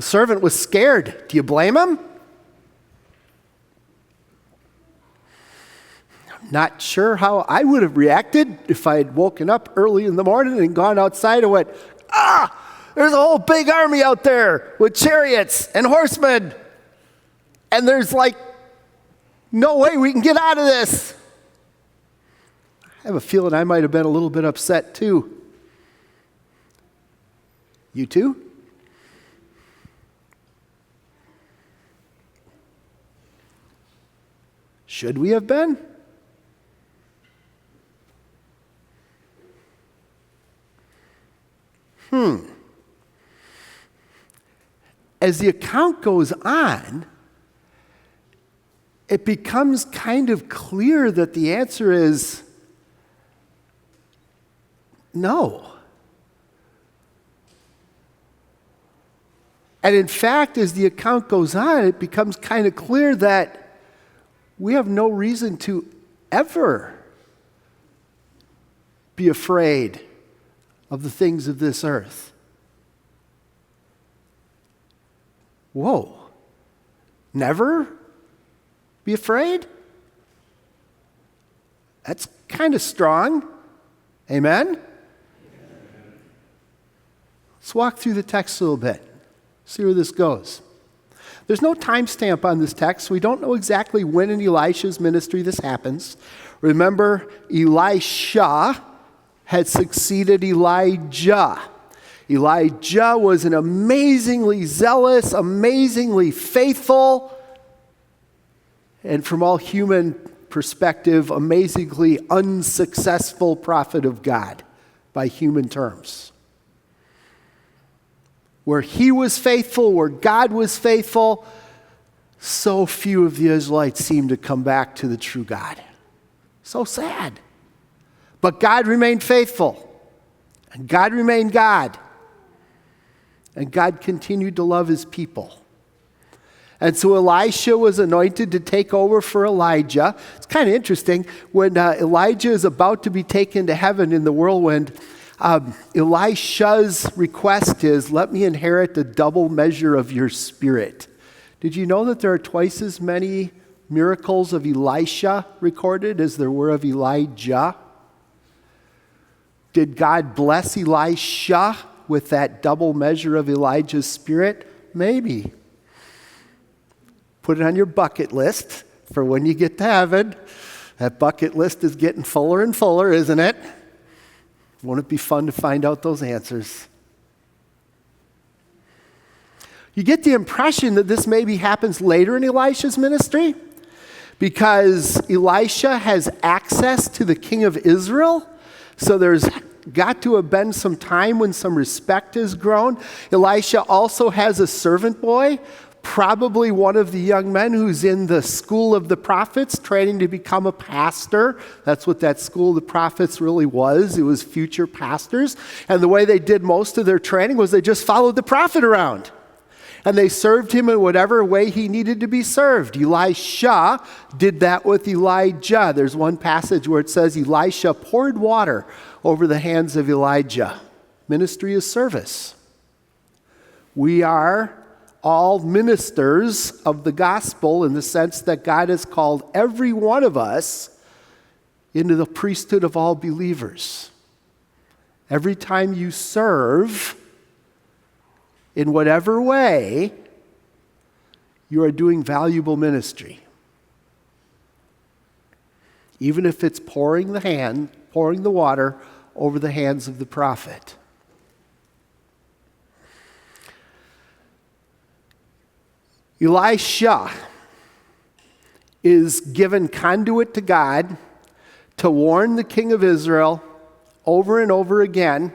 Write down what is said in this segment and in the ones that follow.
The servant was scared. Do you blame him? Not sure how I would have reacted if I had woken up early in the morning and gone outside and went, there's a whole big army out there with chariots and horsemen. And there's no way we can get out of this. I have a feeling I might have been a little bit upset too. You too? Should we have been? As the account goes on, it becomes kind of clear that the answer is no. And in fact, as the account goes on, it becomes kind of clear that we have no reason to ever be afraid of the things of this earth. Whoa. Never be afraid? That's kind of strong. Amen? Let's walk through the text a little bit. See where this goes. There's no timestamp on this text. We don't know exactly when in Elisha's ministry this happens. Remember, Elisha had succeeded Elijah. Elijah was an amazingly zealous, amazingly faithful, and from all human perspective, amazingly unsuccessful prophet of God by human terms. Where he was faithful, where God was faithful, so few of the Israelites seemed to come back to the true God. So sad. But God remained faithful, and God remained God, and God continued to love his people. And so Elisha was anointed to take over for Elijah. It's kind of interesting, when Elijah is about to be taken to heaven in the whirlwind, Elisha's request is, let me inherit the double measure of your spirit. Did you know that there are twice as many miracles of Elisha recorded as there were of Elijah? Did God bless Elisha with that double measure of Elijah's spirit? Maybe. Put it on your bucket list for when you get to heaven. That bucket list is getting fuller and fuller, isn't it? Won't it be fun to find out those answers? You get the impression that this maybe happens later in Elisha's ministry because Elisha has access to the king of Israel. So there's got to have been some time when some respect has grown. Elisha also has a servant boy, probably one of the young men who's in the school of the prophets, training to become a pastor. That's what that school of the prophets really was. It was future pastors. And the way they did most of their training was they just followed the prophet around. And they served him in whatever way he needed to be served. Elisha did that with Elijah. There's one passage where it says Elisha poured water over the hands of Elijah. Ministry is service. We are all ministers of the gospel in the sense that God has called every one of us into the priesthood of all believers. Every time you serve, in whatever way, you are doing valuable ministry. Even if it's pouring the water over the hands of the prophet. Elisha is given conduit to God to warn the king of Israel over and over again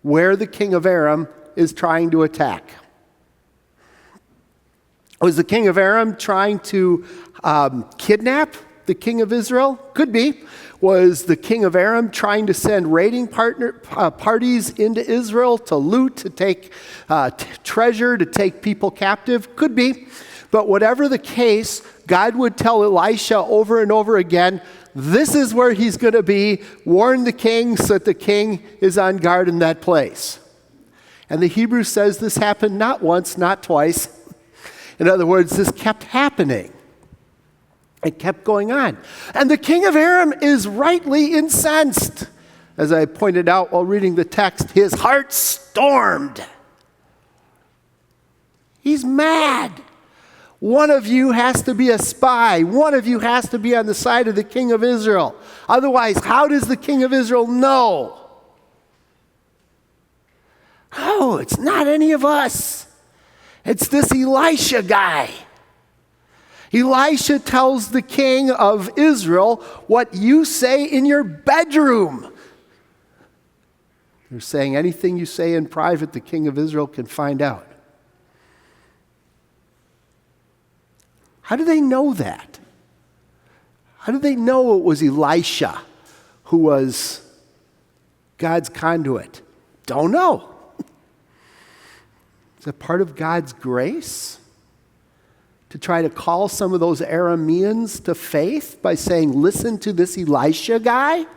where the king of Aram is trying to attack. Was the king of Aram trying to kidnap the king of Israel? Could be. Was the king of Aram trying to send raiding parties into Israel to loot, to take treasure, to take people captive? Could be. But whatever the case, God would tell Elisha over and over again, this is where he's going to be. Warn the king so that the king is on guard in that place. And the Hebrew says this happened not once, not twice. In other words, this kept happening. It kept going on. And the king of Aram is rightly incensed. As I pointed out while reading the text, his heart stormed. He's mad. One of you has to be a spy. One of you has to be on the side of the king of Israel. Otherwise, how does the king of Israel know? Oh, it's not any of us. It's this Elisha guy. Elisha tells the king of Israel what you say in your bedroom. They're saying anything you say in private, the king of Israel can find out. How do they know that? How do they know it was Elisha who was God's conduit? Don't know. Is that part of God's grace? To try to call some of those Arameans to faith by saying, listen to this Elisha guy?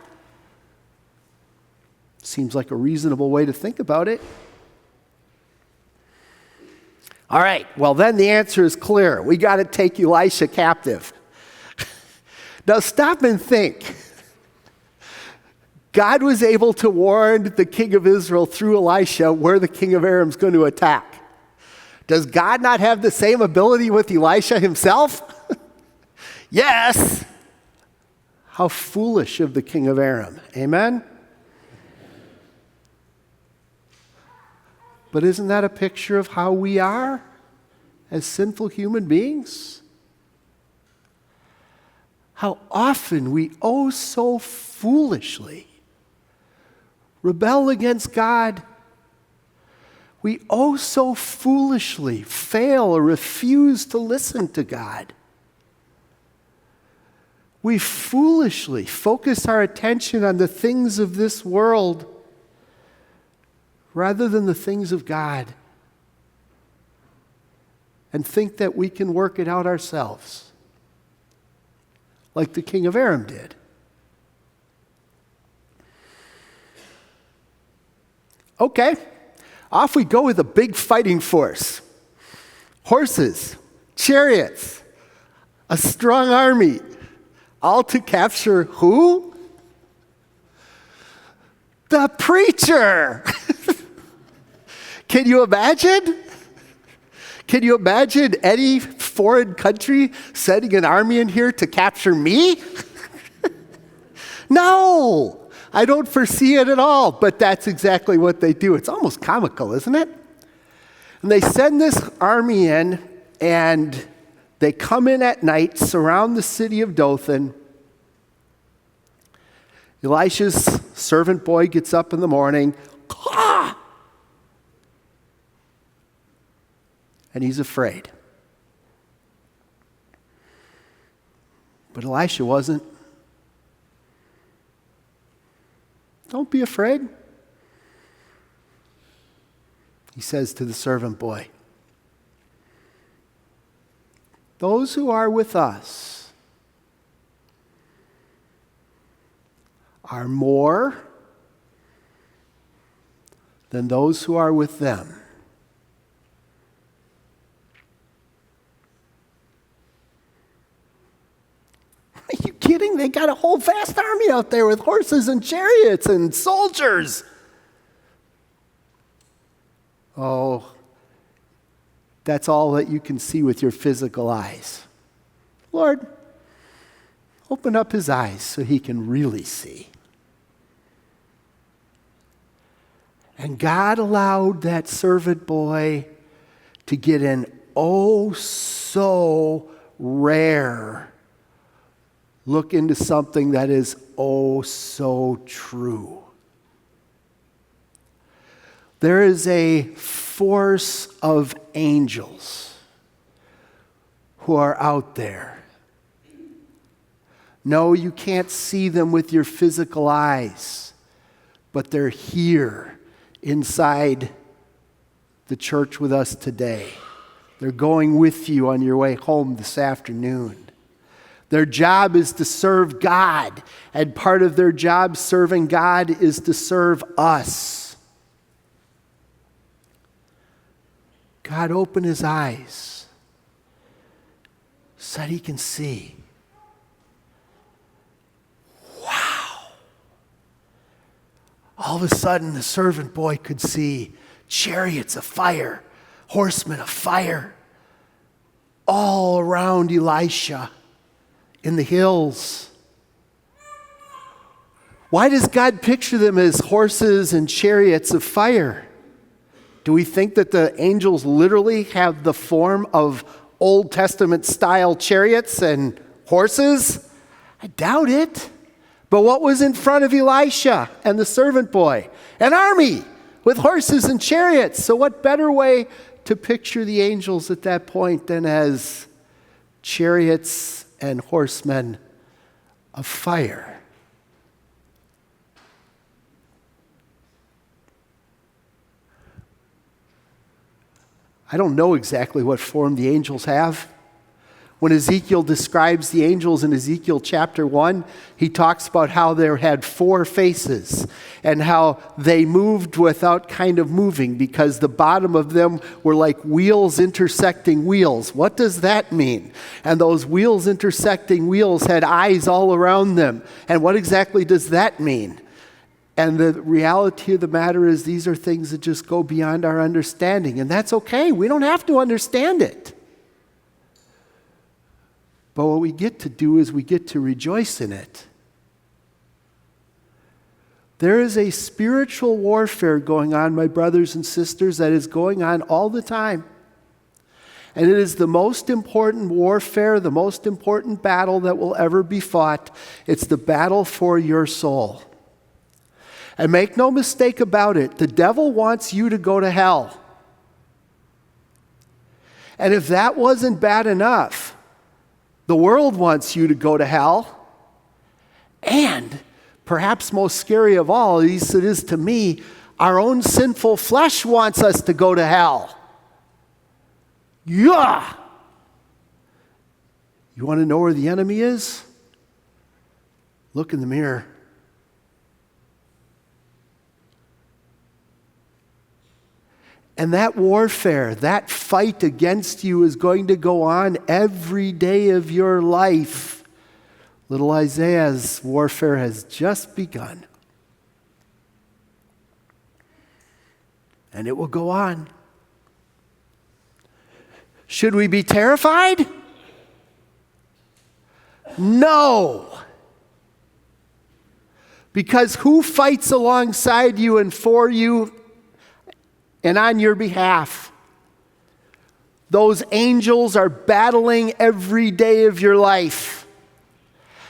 Seems like a reasonable way to think about it. All right, well then the answer is clear. We got to take Elisha captive. Now stop and think. God was able to warn the king of Israel through Elisha where the king of Aram is going to attack. Does God not have the same ability with Elisha himself? Yes. How foolish of the king of Aram. Amen? But isn't that a picture of how we are as sinful human beings? How often we so foolishly rebel against God. We so foolishly fail or refuse to listen to God. We foolishly focus our attention on the things of this world rather than the things of God, and think that we can work it out ourselves, like the king of Aram did. Okay, off we go with a big fighting force. Horses, chariots, a strong army, all to capture who? The preacher! Can you imagine? Can you imagine any foreign country sending an army in here to capture me? No, I don't foresee it at all, but that's exactly what they do. It's almost comical, isn't it? And they send this army in, and they come in at night, surround the city of Dothan. Elisha's servant boy gets up in the morning, and he's afraid. But Elisha wasn't. Don't be afraid. He says to the servant boy, those who are with us are more than those who are with them. Are you kidding? They got a whole vast army out there with horses and chariots and soldiers. Oh, that's all that you can see with your physical eyes. Lord, open up his eyes so he can really see. And God allowed that servant boy to get an so rare look into something that is so true. There is a force of angels who are out there. No, you can't see them with your physical eyes, but they're here inside the church with us today. They're going with you on your way home this afternoon. Their job is to serve God, and part of their job serving God is to serve us. God opened his eyes so that he can see. Wow. All of a sudden, the servant boy could see chariots of fire, horsemen of fire, all around Elisha in the hills. Why does God picture them as horses and chariots of fire? Do we think that the angels literally have the form of Old Testament style chariots and horses? I doubt it. But what was in front of Elisha and the servant boy? An army with horses and chariots. So what better way to picture the angels at that point than as chariots and horsemen of fire? I don't know exactly what form the angels have. When Ezekiel describes the angels in Ezekiel chapter 1, he talks about how they had 4 faces and how they moved without kind of moving because the bottom of them were like wheels intersecting wheels. What does that mean? And those wheels intersecting wheels had eyes all around them. And what exactly does that mean? And the reality of the matter is these are things that just go beyond our understanding. And that's okay. We don't have to understand it. But what we get to do is we get to rejoice in it. There is a spiritual warfare going on, my brothers and sisters, that is going on all the time. And it is the most important warfare, the most important battle that will ever be fought. It's the battle for your soul. And make no mistake about it, the devil wants you to go to hell. And if that wasn't bad enough, the world wants you to go to hell. And perhaps most scary of all, at least it is to me, our own sinful flesh wants us to go to hell. Yeah! You want to know where the enemy is? Look in the mirror. And that warfare, that fight against you is going to go on every day of your life. Little Isaiah's warfare has just begun. And it will go on. Should we be terrified? No. Because who fights alongside you and for you and on your behalf? Those angels are battling every day of your life.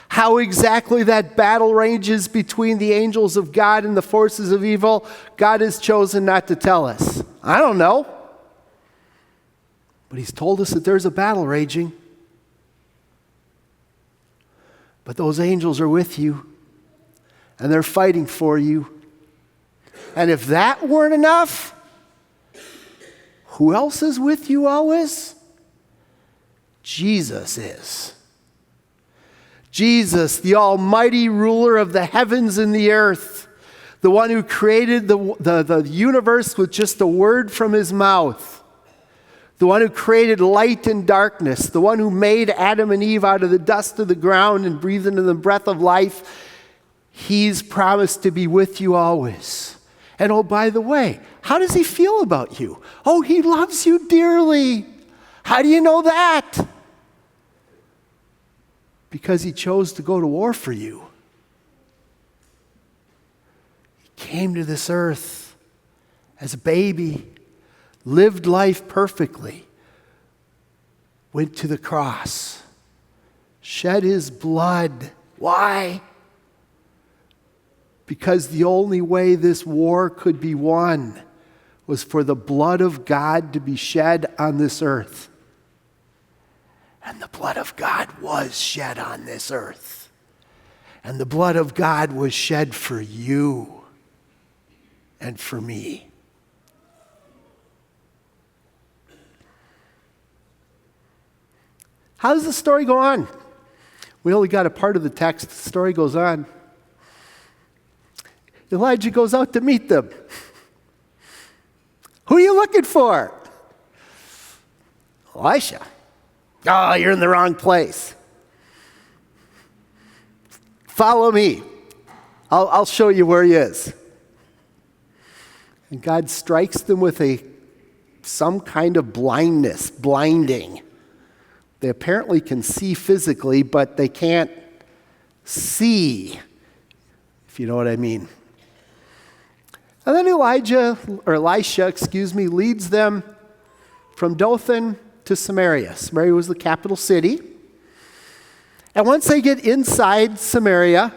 How exactly that battle ranges between the angels of God and the forces of evil, God has chosen not to tell us. I don't know. But he's told us that there's a battle raging. But those angels are with you, and they're fighting for you. And if that weren't enough, who else is with you always? Jesus is. Jesus, the almighty ruler of the heavens and the earth, the one who created the universe with just a word from his mouth, the one who created light and darkness, the one who made Adam and Eve out of the dust of the ground and breathed into the breath of life, he's promised to be with you always. And oh, by the way, how does he feel about you? Oh, he loves you dearly. How do you know that? Because he chose to go to war for you. He came to this earth as a baby, lived life perfectly, went to the cross, shed his blood. Why? Because the only way this war could be won was for the blood of God to be shed on this earth. And the blood of God was shed on this earth. And the blood of God was shed for you and for me. How does the story go on? We only got a part of the text. The story goes on. Elijah goes out to meet them. Who are you looking for? Elisha, oh, you're in the wrong place. Follow me. I'll show you where he is. And God strikes them with some kind of blinding. They apparently can see physically, but they can't see, if you know what I mean. And then Elisha, leads them from Dothan to Samaria. Samaria was the capital city. And once they get inside Samaria,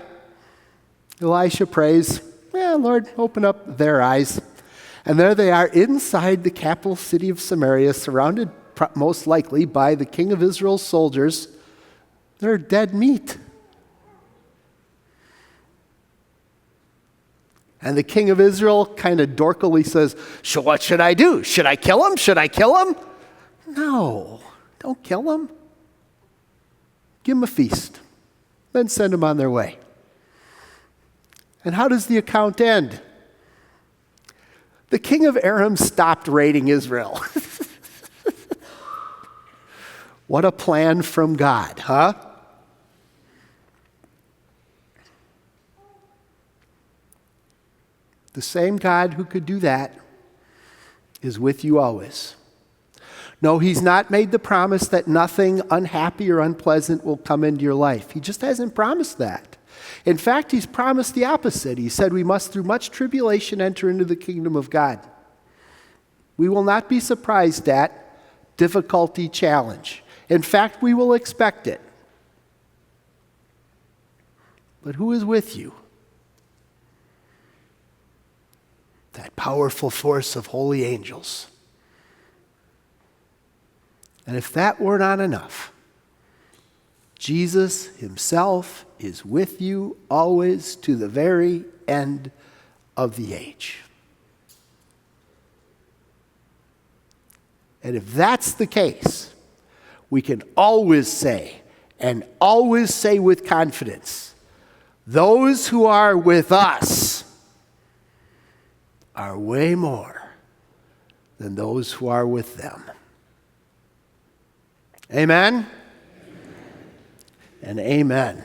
Elisha prays, Lord, open up their eyes. And there they are inside the capital city of Samaria, surrounded most likely by the king of Israel's soldiers. They're dead meat. And the king of Israel kind of dorkily says, what should I do? Should I kill him? Should I kill him? No, don't kill him. Give him a feast. Then send them on their way. And how does the account end? The king of Aram stopped raiding Israel. What a plan from God, huh? The same God who could do that is with you always. No, he's not made the promise that nothing unhappy or unpleasant will come into your life. He just hasn't promised that. In fact, he's promised the opposite. He said we must through much tribulation enter into the kingdom of God. We will not be surprised at difficulty, challenge. In fact, we will expect it. But who is with you? That powerful force of holy angels. And if that were not enough, Jesus himself is with you always to the very end of the age. And if that's the case, we can always say, and always say with confidence, those who are with us are way more than those who are with them. Amen? Amen. And amen.